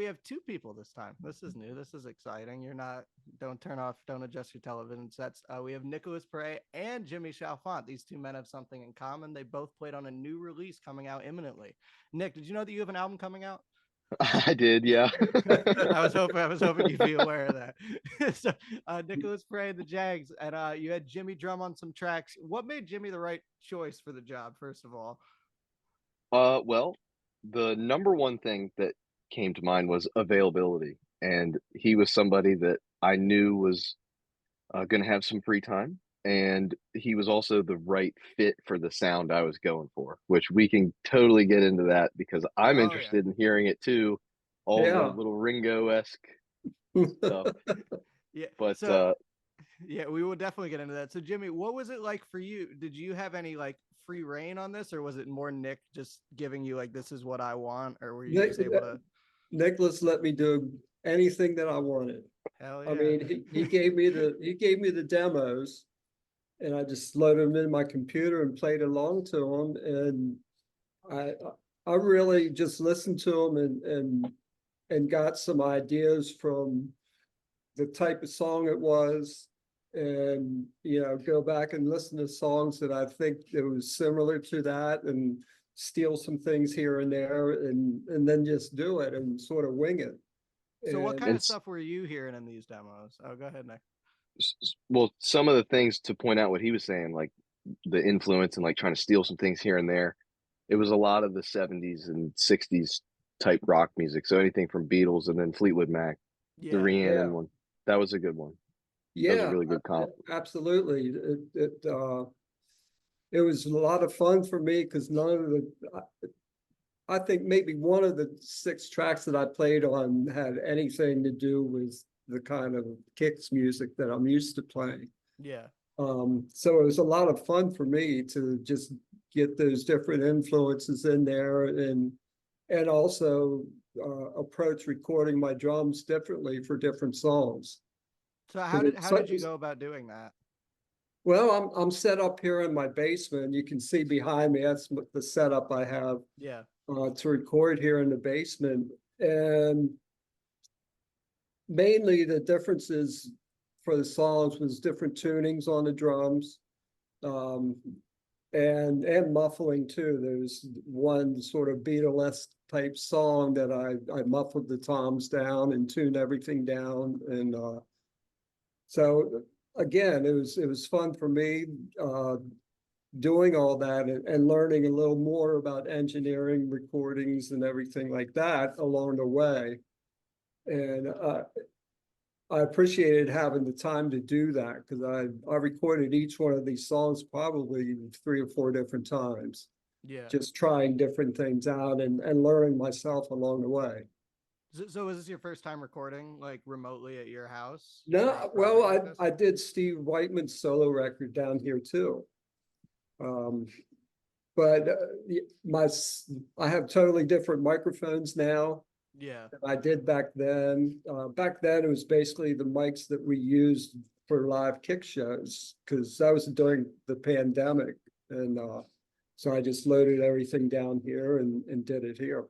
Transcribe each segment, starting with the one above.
we have two people this time. This is new. This is exciting. You're not. Don't adjust your television sets. We have Nicholas Paré and Jimmy Chalfant. These two men have something in common. They both played on a new release coming out imminently. Nick, did you know that you have an album coming out? I did, yeah. I was hoping you'd be aware of that. So, Nicholas Paré, the Jags, and you had Jimmy drum on some tracks. What made Jimmy the right choice for the job? First of all. Well, the number one thing that came to mind was availability, and he was somebody that I knew was going to have some free time, and he was also the right fit for the sound I was going for, which we can totally get into that because I'm Oh yeah. interested in hearing it too, all the Yeah. little Ringo-esque stuff. Yeah. But So yeah, we will definitely get into that. So Jimmy, what was it like for you? Did you have any like free reign on this, or was it more Nick just giving you like this is what I want, or were you Nick, just able to? Nicholas let me do anything that I wanted. Hell I yeah. mean, he gave me the demos, and I just loaded them in my computer and played along to them. And I I really just listened to them and got some ideas from the type of song it was, and go back and listen to songs that I think it was similar to that, and steal some things here and there, and then just do it and sort of wing it. So what And kind and of stuff were you hearing in these demos? Oh, go ahead, Nick. well, some of the things to point out what he was saying, like the influence and like trying to steal some things here and there, it was a lot of the 70s and 60s type rock music. So anything from Beatles and then Fleetwood Mac, the Yeah. Rhiannon yeah, one. That was a good one. That was a yeah, really good comp. absolutely. It was a lot of fun for me because none of the I think maybe one of the six tracks that I played on had anything to do with the kind of kicks music that I'm used to playing. Yeah. So it was a lot of fun for me to just get those different influences in there, and also approach recording my drums differently for different songs. So how Because did it's how did you so, go about doing that? well, I'm set up here in my basement. You can see behind me. That's the setup I have Yeah. to record here in the basement. And mainly the differences for the songs was different tunings on the drums, um, and muffling too. There's one sort of Beatlesque type song that I muffled the toms down and tuned everything down, and so again, it was fun for me doing all that, and learning a little more about engineering, recordings, and everything like that along the way. And I appreciated having the time to do that because I recorded each one of these songs probably 3 or 4 different times, Yeah. just trying different things out and learning myself along the way. So was this your first time recording like remotely at your house for a No, well, project like this? I did Steve Whiteman's solo record down here too. Um, but my I have totally different microphones now Yeah. than I did back then. Back then, it was basically the mics that we used for live kick shows because that was during the pandemic, and so I just loaded everything down here and did it here.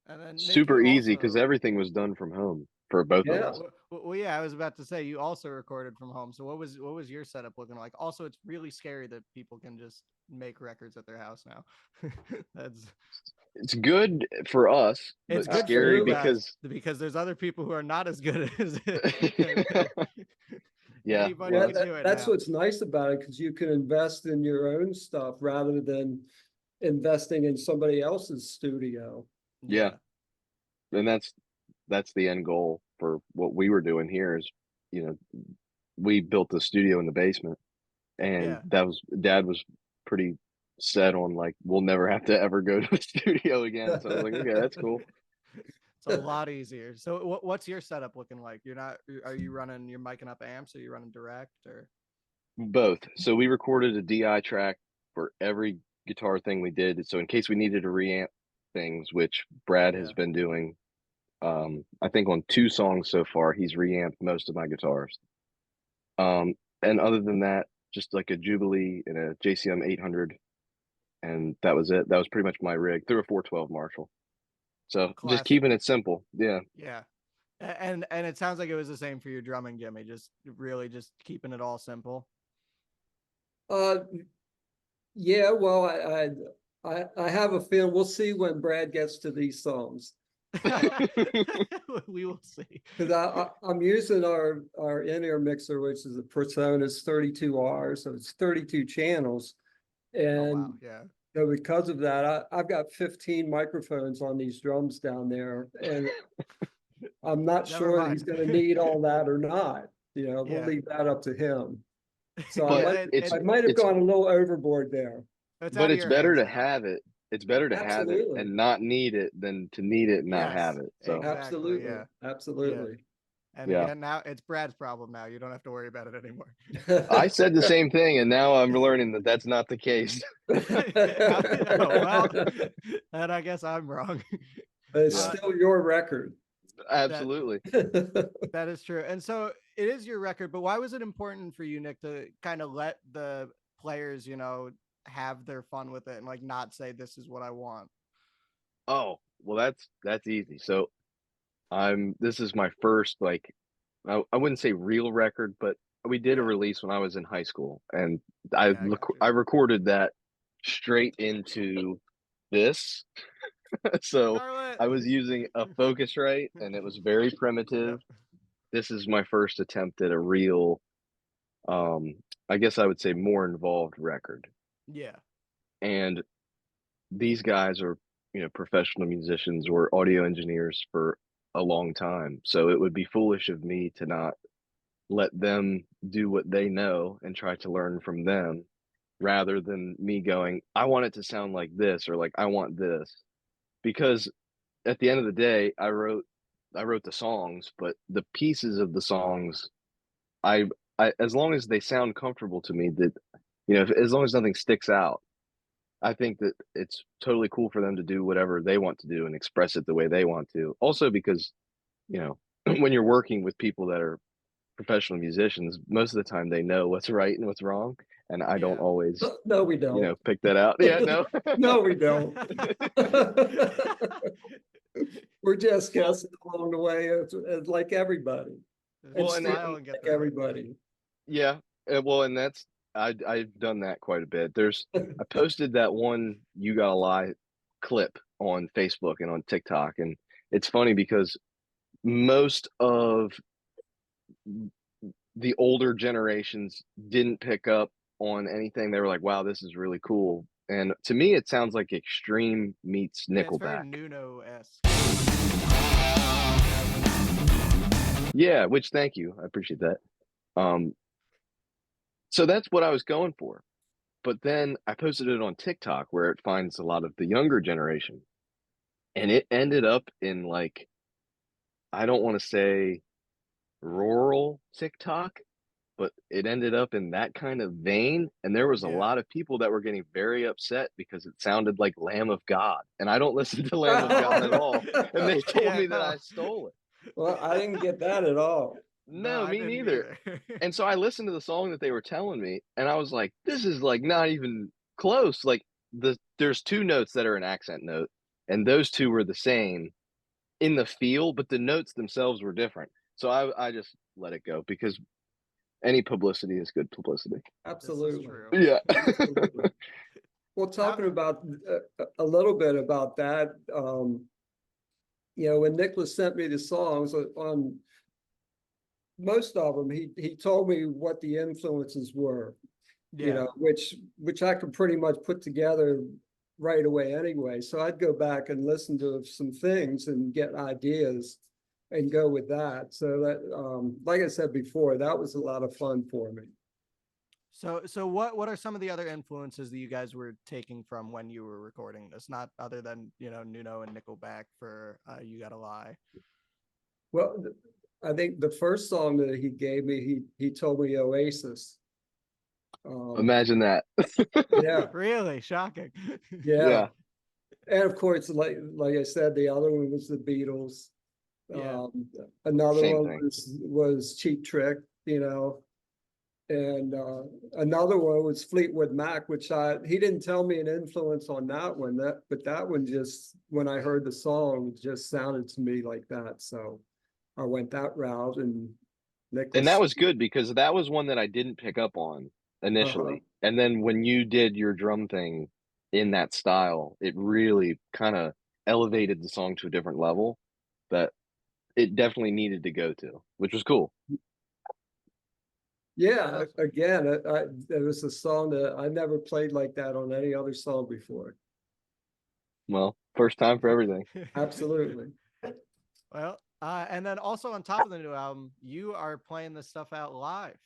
And then Nick, Super you easy because also. everything was done from home for both of Yeah. us. Well, yeah, I was about to say you also recorded from home. So what was your setup looking like? Also, it's really scary that people can just make records at their house now. That's It's good for us, it's but good for scary you Absolutely. guys because because there's other people who are not as good as yeah, anybody Yeah, well, can do it that's now. what's nice about it because you can invest in your own stuff rather than investing in somebody else's studio. yeah, Yeah, and that's the end goal for what we were doing here is, you know, we built the studio in the basement, and yeah. that was Dad was pretty set on like we'll never have to ever go to a studio again. So I was like, okay, that's cool. It's a lot easier. So what's your setup looking like? Are you running you're micing up amps? Or are you running direct or? Both. So we recorded a DI track for every guitar thing we did. So in case we needed to reamp things, which Brad has Yeah. been doing, I think on 2 songs so far, he's reamped most of my guitars. And other than that, just like a Jubilee and a JCM 800, and that was it. That was pretty much my rig through a 412 Marshall. So just Classic. keeping it simple. Yeah. Yeah. And it sounds like it was the same for your drumming, Jimmy. Just really just keeping it all simple. Uh, yeah, well, I have a feeling we'll see when Brad gets to these songs. We will see. Because I'm using our in-ear mixer, which is a Persona's 32R, so it's 32 channels. And Oh wow, yeah. so because of that, I've got 15 microphones on these drums down there, and I'm not Never sure mind. he's going to need all that or not. We'll Yeah. leave that up to him. So But I might have it's gone a little overboard there. It's but out of it's your better hands to now. have it. It's better to have it Absolutely. and not need it than to need it and not have it. So Exactly. Absolutely. Yeah. Absolutely. And yeah. again, now it's Brad's problem. Now you don't have to worry about it anymore. I said the same thing, and now I'm learning that that's not the case. Oh, well, and I guess I'm wrong. It's Yeah. still your record. Absolutely. That is true. And so it is your record, but why was it important for you, Nick, to kind of let the players, have their fun with it and like not say this is what I want? Oh, well, that's easy. So this is my first, like, I wouldn't say real record, but we did a Yeah. release when I was in high school, and Yeah, I got you. I recorded that straight into this. So Charlotte. I was using a Focusrite, and it was very primitive. Yep. This is my first attempt at a real, I guess I would say more involved record. Yeah. And these guys are, professional musicians or audio engineers for a long time. So it would be foolish of me to not let them do what they know and try to learn from them rather than me going, I want it to sound like this or like I want this. Because at the end of the day, I wrote the songs, but the pieces of the songs I as long as they sound comfortable to me, that as long as nothing sticks out, I think that it's totally cool for them to do whatever they want to do and express it the way they want to. Also because, when you're working with people that are professional musicians, most of the time they know what's right and what's wrong. And I don't Yeah. always, No, we don't. pick that out. Yeah, no. No, we don't. We're just guessing along the way, it's like everybody. Well, Just and smile and get Like through it. everybody. Yeah. Well, and that's I've done that quite a bit. I posted that one "You Gotta Lie" clip on Facebook and on TikTok, and it's funny because most of the older generations didn't pick up on anything. They were like, "Wow, this is really cool." And to me, it sounds like Extreme meets Yeah, it's very Nickelback. Nuno-esque. Yeah, which thank you, I appreciate that. So that's what I was going for. But then I posted it on TikTok where it finds a lot of the younger generation. And it ended up in, like, I don't want to say rural TikTok, but it ended up in that kind of vein. And there was a Yeah. lot of people that were getting very upset because it sounded like Lamb of God. And I don't listen to Lamb of God at all. And they told Yeah, me that no. I stole it. Well, I didn't get that at all. No, No, I me didn't neither. either. And so I listened to the song that they were telling me, and I was like, this is like not even close. Like there's two notes that are an accent note, and those two were the same in the feel, but the notes themselves were different. So I just let it go because any publicity is good publicity. This is Absolutely. true. Yeah. Absolutely. Well, talking about a little bit about that, when Nicholas sent me the songs on most of them, he told me what the influences were, Yeah. which I could pretty much put together right away anyway. So I'd go back and listen to some things and get ideas and go with that. So that, like I said before, that was a lot of fun for me. So what are some of the other influences that you guys were taking from when you were recording this? Not other than, Nuno and Nickelback for You Gotta Lie. Well, I think the first song that he gave me, he told me Oasis. Imagine that. Yeah, Really shocking. yeah. Yeah. And of course, like I said, the other one was the Beatles. Yeah. Another Same one thing. was Cheap Trick, And another one was Fleetwood Mac, which he didn't tell me an influence on that one. But that one just, when I heard the song, just sounded to me like that. So I went that route, and And that Nicholas. was good because that was one that I didn't pick up on Uh-huh. initially. And then when you did your drum thing in that style, it really kind of elevated the song to a different level that it definitely needed to go to, which was cool. Yeah, again, it was a song that I never played like that on any other song before. Well, first time for everything. Absolutely. Well, and then also on top of the new album, you are playing this stuff out live.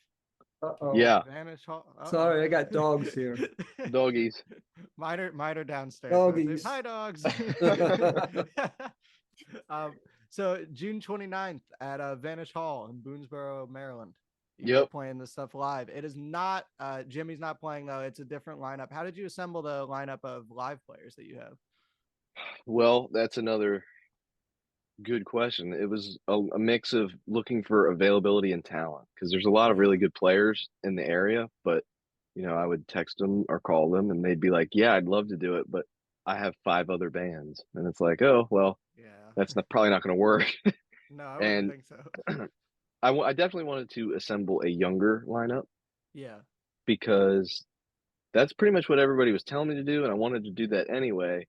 Uh-oh. Yeah, Vanish Hall. Sorry, I got dogs here. doggies. Mine are downstairs. Doggies. Hi, dogs. um, so June 29th at Vanish Hall in Boonesboro, Maryland. You are Yep. playing this stuff live. It is not Jimmy's not playing though. It's a different lineup. How did you assemble the lineup of live players that you have? Well, that's another good question. It was a mix of looking for availability and talent because there's a lot of really good players in the area, but I would text them or call them and they'd be like, "Yeah, I'd love to do it, but I have 5 other bands." And it's like, "Oh, well, Yeah. that's probably not going to work." No, I wouldn't And think so. I definitely wanted to assemble a younger lineup Yeah. because that's pretty much what everybody was telling me to do, and I wanted to do that anyway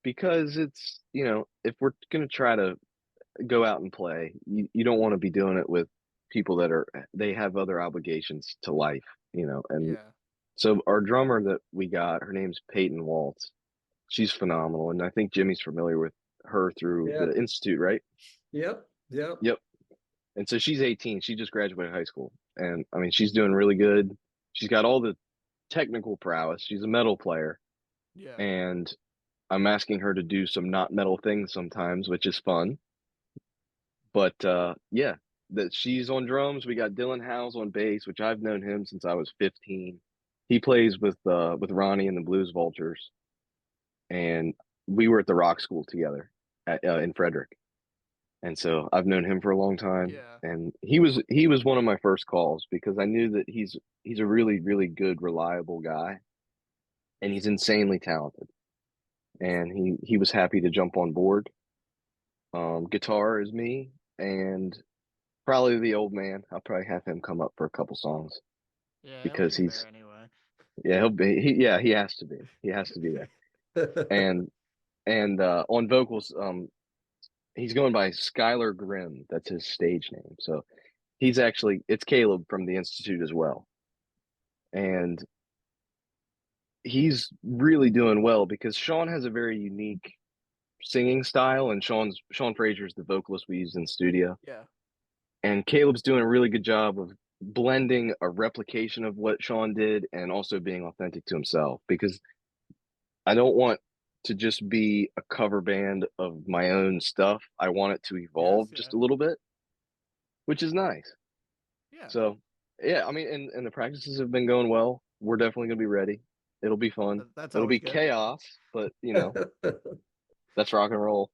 because it's, if we're going to try to go out and play, you don't want to be doing it with people they have other obligations to life, and Yeah. so our drummer that we got, her name's Peyton Waltz. She's phenomenal, and I think Jimmy's familiar with her through Yeah. the Institute, right? Yep. Yep. Yep. And so she's 18. She just graduated high school, and I mean, she's doing really good. She's got all the technical prowess. She's a metal player, Yeah. and I'm asking her to do some not metal things sometimes, which is fun. But yeah, that she's on drums. We got Dylan Howes on bass, which I've known him since I was 15. He plays with Ronnie and the Blues Vultures, and we were at the rock school together in Frederick. And so I've known him for a long time, Yeah. and he was one of my first calls because I knew that he's a really really good reliable guy, and he's insanely talented, and he was happy to jump on board. Guitar is me, and probably the old man. I'll probably have him come up for a couple songs Yeah, he'll because be he's there anyway. yeah he has to be there. And on vocals, he's going by Skylar Grimm. That's his stage name. So it's Caleb from the Institute as well. And he's really doing well because Sean has a very unique singing style, and Sean Frazier's the vocalist we used in studio. Yeah. And Caleb's doing a really good job of blending a replication of what Sean did and also being authentic to himself because I don't want to just be a cover band of my own stuff. I want it to Yes. evolve Yeah. just a little bit, which is nice. Yeah. So, yeah, I mean, and the practices have been going well. We're definitely going to be ready. It'll be fun. That's It'll be always good. chaos, but that's rock and roll.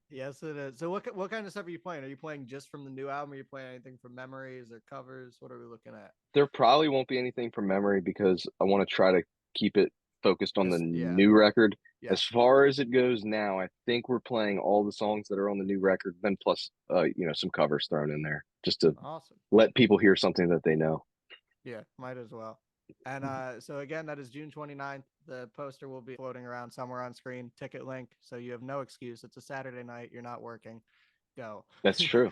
Yes, it is. So what kind of stuff are you playing? Are you playing just from the new album? Are you playing anything from memories or covers? What are we looking at? There probably won't be anything from memory because I want to try to keep it focused on the Yeah. new record. Yeah. As far as it goes now, I think we're playing all the songs that are on the new record, then plus some covers thrown in there just to Awesome. let people hear something that they know. Yeah, might as well. And so again, that is June 29th. The poster will be floating around somewhere on screen. Ticket link, so you have no excuse. It's a Saturday night. You're not working. Go. That's true.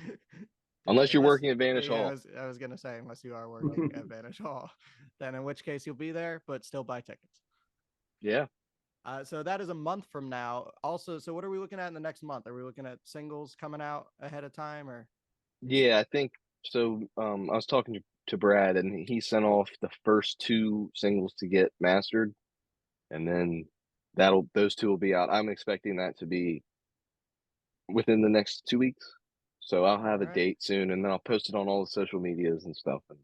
Unless you're Unless, working at Vanish yeah, Hall. I was gonna say unless you are working at Vanish Hall, then in which case you'll be there, but still buy tickets. Yeah. So that is a month from now. Also, so what are we looking at in the next month? Are we looking at singles coming out ahead of time, or? Yeah, I think so. I was talking to Brad, and he sent off the first 2 singles to get mastered, and then those 2 will be out. I'm expecting that to be within the next 2 weeks. So I'll have a date soon, and then I'll post it on all the social medias and stuff, and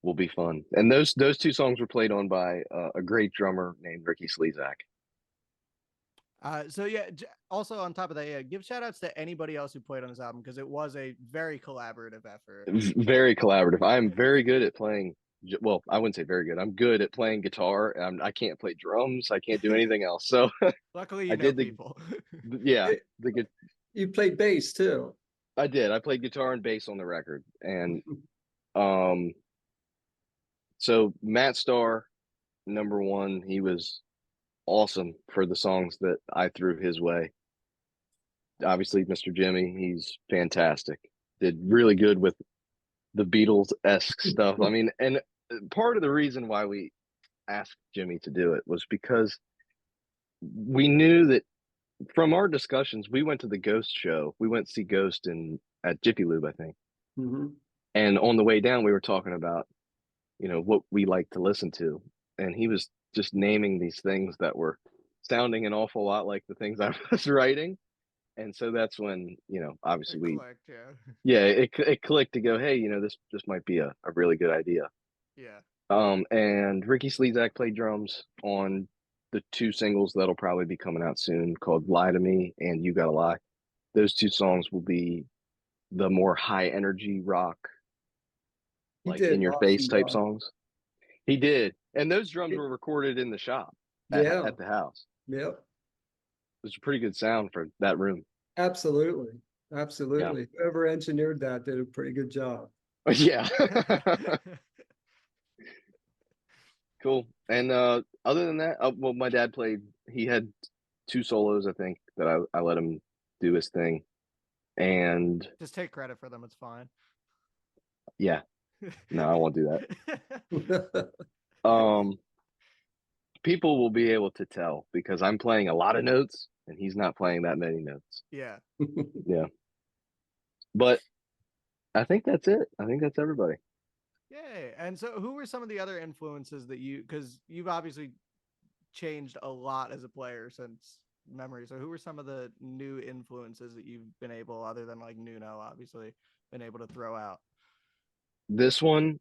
will be fun. And those 2 songs were played on by a great drummer named Ricky Slezak. So yeah, also on top of that, yeah, give shout outs to anybody else who played on this album because it was a very collaborative effort. Very collaborative. I am very good at playing. Well, I wouldn't say very good. I'm good at playing guitar. I can't play drums. I can't do anything else. So Luckily, I you know did people. yeah, It- You played bass too. I did. I played guitar and bass on the record. And um, so Matt Starr, number one, he was awesome for the songs that I threw his way. Obviously, Mr. Jimmy, he's fantastic. Did really good with the Beatles-esque stuff. I mean, and part of the reason why we asked Jimmy to do it was because we knew that from our discussions, we went to the Ghost show. We went to see Ghost in at Jiffy Lube, I think. Mhm. And on the way down, we were talking about, what we like to listen to. And he was just naming these things that were sounding an awful lot like the things I was writing. And so that's when, obviously It we, clicked, yeah. yeah, it clicked to go, hey, this might be a really good idea. Yeah. And Ricky Slezak played drums on the two singles that'll probably be coming out soon called Lie to Me and You Gotta Lie. Those two songs will be the more high energy rock, He like in did your face awesome type job. songs. He did. And those drums It- were recorded in the shop Yeah, at the house. yep, It was a pretty good sound for that room. absolutely, Yeah. absolutely. Whoever engineered that did a pretty good job. Yeah. Cool. And other than that, well, my dad played, he had two solos, I think, that I let him do his thing. And Just take credit for them. It's fine. yeah, no, I won't do that. Um, People will be able to tell because I'm playing a lot of notes and he's not playing that many notes. Yeah. Yeah. But I think that's it. I think that's everybody. Yay. And so who were some of the other influences that because you've obviously changed a lot as a player since memory. So who were some of the new influences that you've been able, other than like Nuno, obviously, been able to throw out? This one,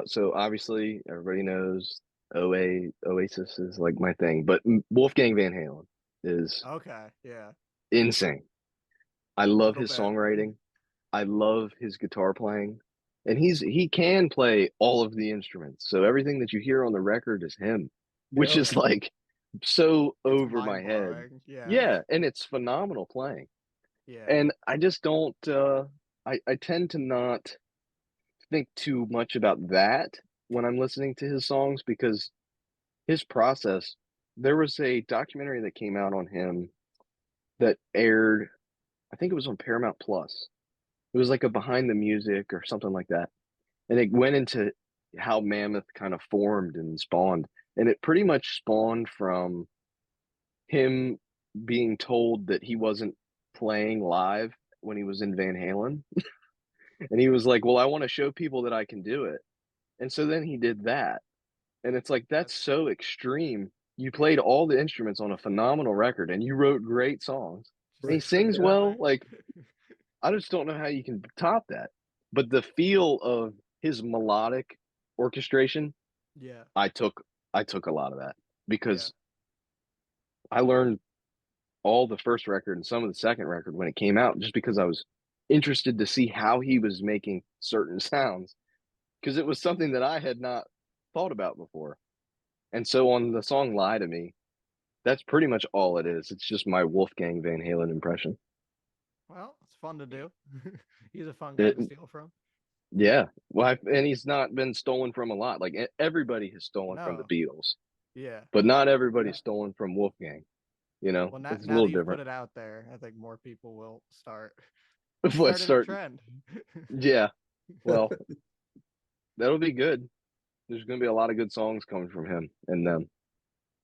so obviously everybody knows Oasis is like my thing, but Wolfgang Van Halen is Okay. Yeah. insane. I A love little his bit. songwriting. I love his guitar playing. And he can play all of the instruments. So everything that you hear on the record is him, which Yep. is like so It's over my mind head. blowing. Yeah. Yeah, and it's phenomenal playing. Yeah. And I just don't I tend to not think too much about that when I'm listening to his songs because his process, there was a documentary that came out on him that aired, I think it was on Paramount Plus. It was like a behind the music or something like that. And it went into how Mammoth kind of formed and spawned. And it pretty much spawned from him being told that he wasn't playing live when he was in Van Halen. And he was like, well, I want to show people that I can do it. And so then he did that. And it's like, that's That's so extreme. You played all the instruments on a phenomenal record and you wrote great songs. And he Right. pretty sings Yeah. well. epic. Like, I just don't know how you can top that. But the feel of his melodic orchestration, Yeah. I took I took a lot of that Yeah. because I learned all the first record and some of the second record when it came out just because I was interested to see how he was making certain sounds because it was something that I had not thought about before. And so on the song Lie to Me, that's pretty much all it is. It's just my Wolfgang Van Halen impression. Well, it's fun to do. He's a fun guy It, to steal from. yeah. Well, and he's not been stolen from a lot. Like everybody has stolen from the No. Beatles, Yeah. but not Yeah. everybody's stolen from Wolfgang. Well, It's a now that little you've put different. it out there, I think more people will start. You Let's started a start. trend. Yeah. Well, that'll be good. There's going to be a lot of good songs coming from him and them.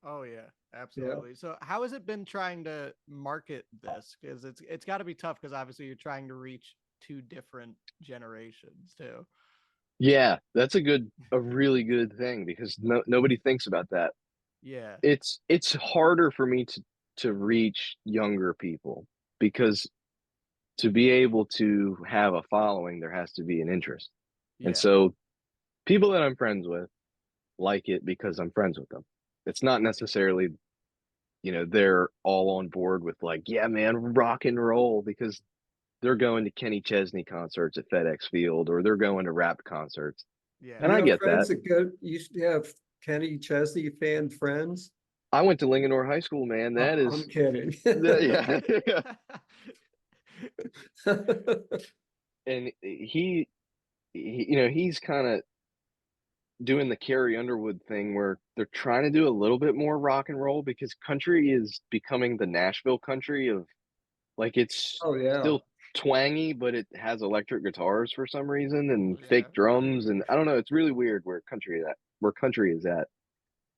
Oh yeah, Yeah. absolutely. So how has it been trying to market this? Because it's got to be tough because obviously you're trying to reach two different generations too. Yeah, that's a really good thing because nobody thinks about that. Yeah. It's harder for me to reach younger people because to be able to have a following, there has to be an interest. And Yeah. so people that I'm friends with like it because I'm friends with them. It's not necessarily they're all on board with like, yeah, man, rock and roll, because they're going to Kenny Chesney concerts at FedEx Field, or they're going to rap concerts. Yeah. And I get friends that. that go, you used to have Kenny Chesney fan friends. I went to Linganore High School, man. That I'm is, kidding. yeah. And he's kind of doing the Carrie Underwood thing where they're trying to do a little bit more rock and roll, because country is becoming the Nashville country of, like, it's Oh yeah. still twangy, but it has electric guitars for some reason and Yeah. fake drums, and I don't know, it's really weird where country is at.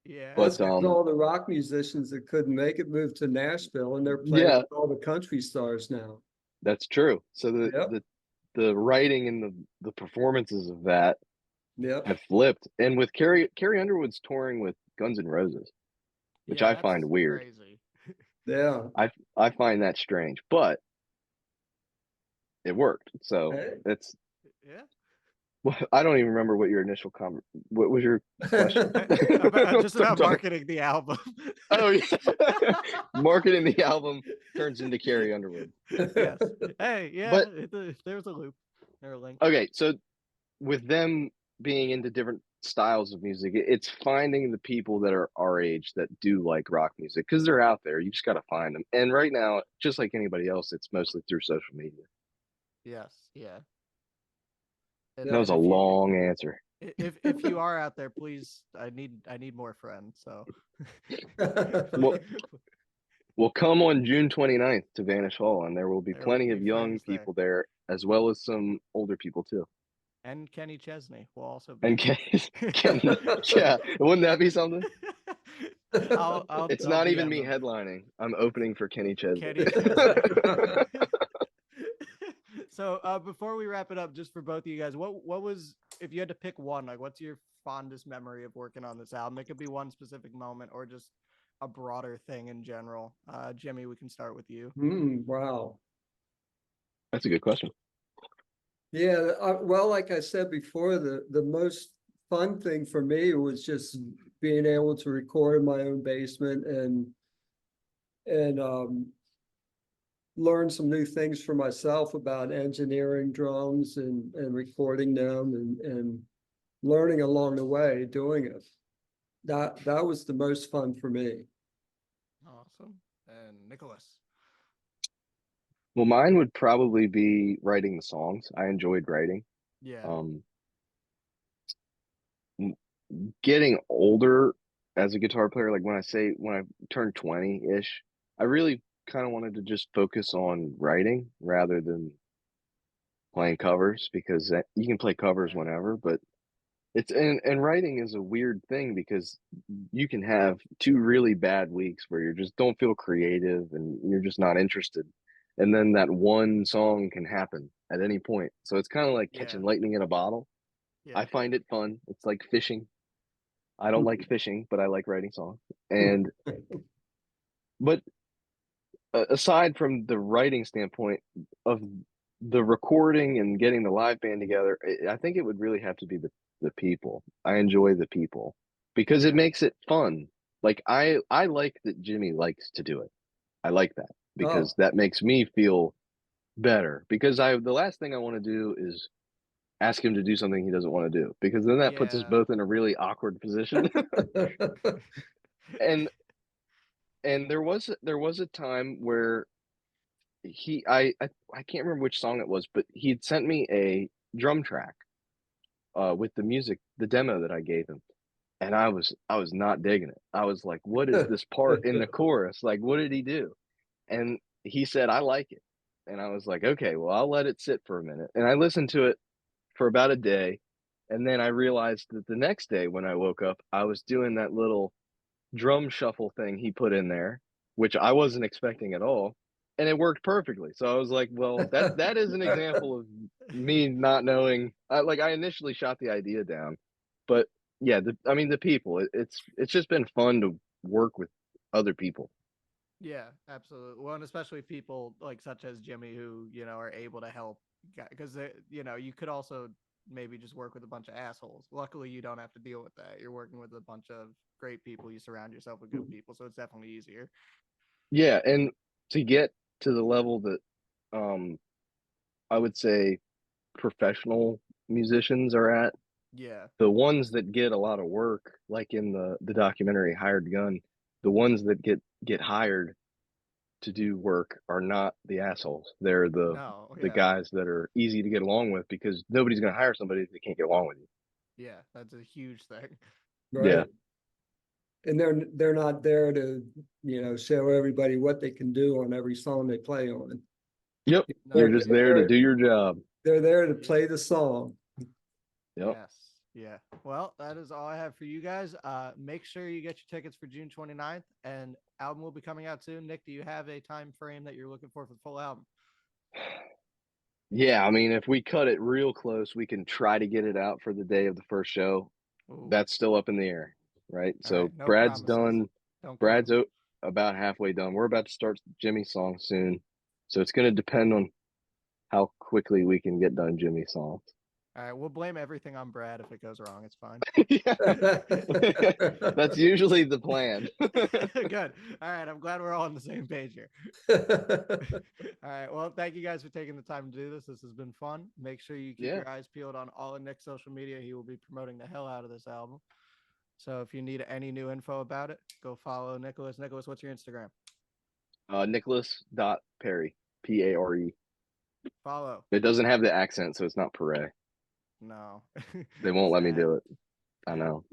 Yeah. That's But because all the rock musicians that couldn't make it moved to Nashville, and they're playing yeah, with all the country stars now. that's true. So Yep. the writing and the performances of that Yep. have flipped. And with Carrie Underwood's touring with Guns N' Roses, which Yeah, I that's find weird. crazy. Yeah. I find that strange, but it worked. So Hey. it's Yeah. well, I don't even remember what your initial comment. What was your question? Just about marketing the album. Oh yeah, marketing the album turns into Carrie Underwood. Yes. Hey, yeah. But There's a loop. There's a link. okay, so with them being into different styles of music, it's finding the people that are our age that do like rock music, because they're out there. You just got to find them. And right now, just like anybody else, it's mostly through social media. Yes. Yeah. Yeah. That was a if you long answer. if you are out there, please, I need more friends. So Well, we'll come on June 29th to Vanish Hall, and there will be There will plenty be of young friends there. people there, as well as some older people too. And Kenny Chesney will also be And there. yeah, wouldn't that be something? It's I'll not even DM me them. headlining. I'm opening for Kenny Chesney. Kenny Chesney. So before we wrap it up, just for both of you guys, what was, if you had to pick one, like what's your fondest memory of working on this album? It could be one specific moment or just a broader thing in general. Jimmy, we can start with you. Wow. That's a good question. Yeah, well, like I said before, the most fun thing for me was just being able to record in my own basement and learn some new things for myself about engineering drums and recording them and learning along the way doing it. That was the most fun for me. Awesome. And Nicholas. Well, mine would probably be writing the songs. I enjoyed writing. Yeah. Um, Getting older as a guitar player, like when I turned 20-ish, I really kind of wanted to just focus on writing rather than playing covers, because you can play covers Yeah. whenever, but and writing is a weird thing, because you can have two really bad weeks where you just don't feel creative and you're just not interested. And then that one song can happen at any point. So it's kind of like Yeah. catching lightning in a bottle. Yeah. I find it fun. It's like fishing. I don't like fishing, but I like writing songs. And but aside from the writing standpoint of the recording and getting the live band together, I think it would really have to be the people. I enjoy the people because it Yeah. makes it fun. Like I like that Jimmy likes to do it. I like that because Oh, that makes me feel better, because the last thing I want to do is ask him to do something he doesn't want to do, because then that puts us Yeah. both in a really awkward position. and and there was a time where I can't remember which song it was, but he'd sent me a drum track with the music, the demo that I gave him, and I was not digging it. I was like, what is this part in the chorus? Like, what did he do? And he said, I like it. And I was like, okay, well, I'll let it sit for a minute. And I listened to it for about a day, and then I realized that the next day when I woke up, I was doing that little drum shuffle thing he put in there, which I wasn't expecting at all, and it worked perfectly. So I was like, well, that is an example of me not knowing. I initially shot the idea down, but yeah, I mean the people. It's just been fun to work with other people. Yeah, absolutely. Well, and especially people like such as Jimmy who, are able to help, because you could also maybe just work with a bunch of assholes. Luckily, you don't have to deal with that. You're working with a bunch of great people. You surround yourself with good people, so it's definitely easier. Yeah, and to get to the level that I would say professional musicians are at, Yeah. the ones that get a lot of work, like in the documentary Hired Gun, the ones that get hired to do work are not the assholes. They're No. the Yeah. guys that are easy to get along with, because nobody's going to hire somebody if they can't get along with you. Yeah. That's a huge thing. Right. Yeah. And they're not there to, show everybody what they can do on every song they play on. Yep. No, You're just there to do your job. They're there to play the song. Yep. Yes. Yeah. Well, that is all I have for you guys. Make sure you get your tickets for June 29th, and album will be coming out soon. Nick, do you have a time frame that you're looking for the full album? Yeah, I mean, if we cut it real close, we can try to get it out for the day of the first show. Ooh. That's still up in the air, right? All So right, no Brad's promises. done. Don't Brad's about halfway done. We're about to start Jimmy's song soon, so it's going to depend on how quickly we can get done Jimmy's songs. All right, we'll blame everything on Brad if it goes wrong. It's fine. That's usually the plan. Good. All right, I'm glad we're all on the same page here. All right, well, thank you guys for taking the time to do this. This has been fun. Make sure you keep your eyes peeled on all of Nick's social media. He will be promoting the hell out of this album. So if you need any new info about it, go follow Nicholas. Nicholas, what's your Instagram? Nicholas.Paré, Pare. Follow. It doesn't have the accent, so it's not Paré. No. They won't let me Sad. do it. I Yeah. know.